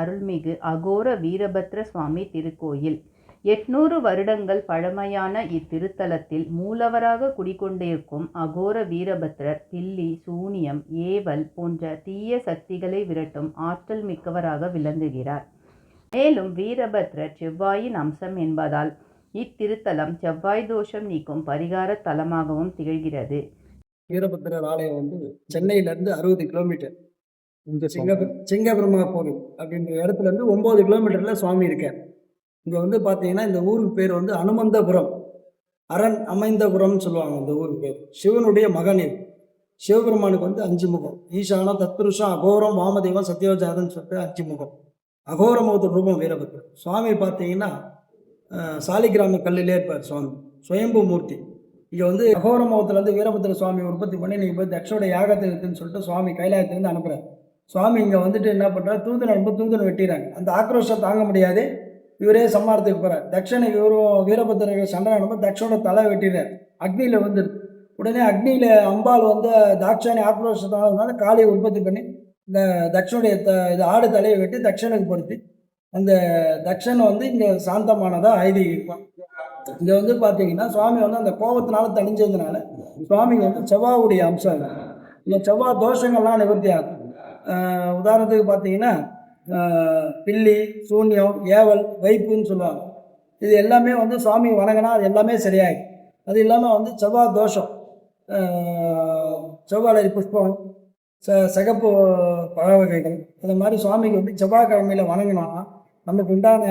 அருள்மிகு அகோர வீரபத்ர சுவாமி திருக்கோயில். 800 வருடங்கள் பழமையான இத்திருத்தலத்தில் மூலவராக குடிகொண்டிருக்கும் அகோர வீரபத்ரர் பில்லி, சூனியம், ஏவல் போன்ற தீய சக்திகளை விரட்டும் ஆற்றல் மிக்கவராக விளங்குகிறார். மேலும் வீரபத்ரர் செவ்வாயின் அம்சம் என்பதால் இத்திருத்தலம் செவ்வாய் தோஷம் நீக்கும் பரிகார தலமாகவும் திகழ்கிறது. வீரபத்ரர் ஆலயம் சென்னையிலேருந்து 60 கிலோமீட்டர் சிங்கபெருமா கோவில் அப்படின்ற இடத்துல இருந்து 9 கிலோமீட்டரில் சுவாமி இருக்கார். இங்கே பார்த்தீங்கன்னா இந்த ஊருக்கு பேர் அனுமந்தபுரம், அரண் அமைந்தபுரம்னு சொல்லுவாங்க. இந்த ஊருக்கு பேர் சிவனுடைய மகன். சிவபெருமானுக்கு 5 முகம். ஈசான, தத்புருஷம், அகோரம், வாமதேவம், சத்யோஜாதன்னு சொல்லிட்டு 5 முகம். அகோரமௌத ரூபம் வீரபத்ரர் சுவாமி. பார்த்தீங்கன்னா சாலிகிராம கல்லிலே இருப்பார் சுவாமி, சுயம்பு மூர்த்தி. இங்கே அகோரமௌத்துலேருந்து வீரபத்ர சுவாமி உற்பத்தி பண்ணி நீங்கள் போய் தக்ஷோட யாகத்தில் இருக்குன்னு சொல்லிட்டு சுவாமி கைலாயத்திலேருந்து அனுப்புகிறார். சுவாமி இங்கே என்ன பண்ணுறாரு, தூதனை வெட்டிடுறாங்க. அந்த ஆக்ரோஷம் தாங்க முடியாது, இவரே சம்மாரத்துக்கு போகிறார். தக்ஷனுக்கு இவரும் வீரபத்ரர் சண்டை நடக்கும்போது தக்ஷோட தலை வெட்டிடுறார். அக்னியில் உடனே அக்னியில் அம்பாள் தாட்சாணி ஆக்ரோஷத்தால் காளியை உற்பத்தி பண்ணி இந்த தக்ஷனுடைய இது ஆடு தலையை வெட்டி தக்ஷனுக்கு பொருத்தி அந்த தக்ஷன் இங்கே சாந்தமானதாக ஐதீகம். இங்கே பார்த்தீங்கன்னா சுவாமி அந்த கோபத்தினால தணிஞ்சதுனால சுவாமி செவ்வாவுடைய அம்சம். இந்த செவ்வாய் தோஷங்கள்லாம் நிவர்த்தி ஆகும். உதாரணத்துக்கு பார்த்தீங்கன்னா பில்லி, சூன்யம், ஏவல், வைப்புன்னு சொல்லுவாங்க. இது எல்லாமே சுவாமி வணங்கினா அது எல்லாமே சரியாகும். அது இல்லாமல் செவ்வாய் தோஷம், செவ்வாழை புஷ்பம், சிகப்பு பழ வகைகள், இந்த மாதிரி சுவாமிக்கு செவ்வாய்க்கிழமையில் வணங்கினோம்னா நமக்கு உண்டான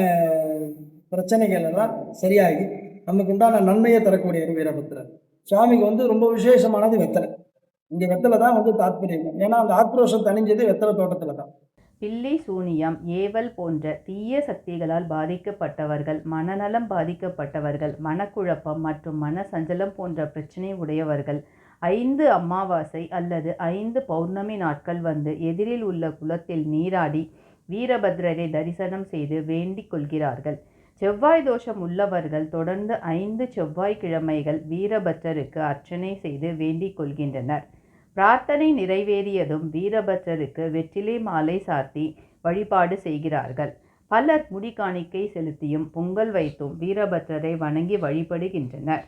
பிரச்சனைகள் எல்லாம் சரியாகி நமக்கு உண்டான நன்மையை தரக்கூடிய வீரபத்ரர் சுவாமிக்கு ரொம்ப விசேஷமானது வெத்தலை. இங்கே வெத்தலை தான் தாற்பயம். ஏன்னா அந்த ஆக்ரோஷம் தணிஞ்சது வெத்தலை தோட்டத்தில் தான். பில்லி, சூனியம், ஏவல் போன்ற தீய சக்திகளால் பாதிக்கப்பட்டவர்கள், மனநலம் பாதிக்கப்பட்டவர்கள், மனக்குழப்பம் மற்றும் மனசஞ்சலம் போன்ற பிரச்சனை உடையவர்கள் 5 அமாவாசை அல்லது 5 பௌர்ணமி நாட்கள் எதிரில் உள்ள குளத்தில் நீராடி வீரபத்ரரை தரிசனம் செய்து வேண்டிக் கொள்கிறார்கள். செவ்வாய் தோஷம் உள்ளவர்கள் தொடர்ந்து 5 செவ்வாய்க்கிழமைகள் வீரபத்ரருக்கு அர்ச்சனை செய்து வேண்டிக் கொள்கின்றனர். பிரார்த்தனை நிறைவேறியதும் வீரபத்ரருக்கு வெற்றிலை மாலை சார்த்தி வழிபாடு செய்கிறார்கள். பலர் முடிகாணிக்கை செலுத்தியும் பொங்கல் வைத்தும் வீரபத்ரரை வணங்கி வழிபடுகின்றனர்.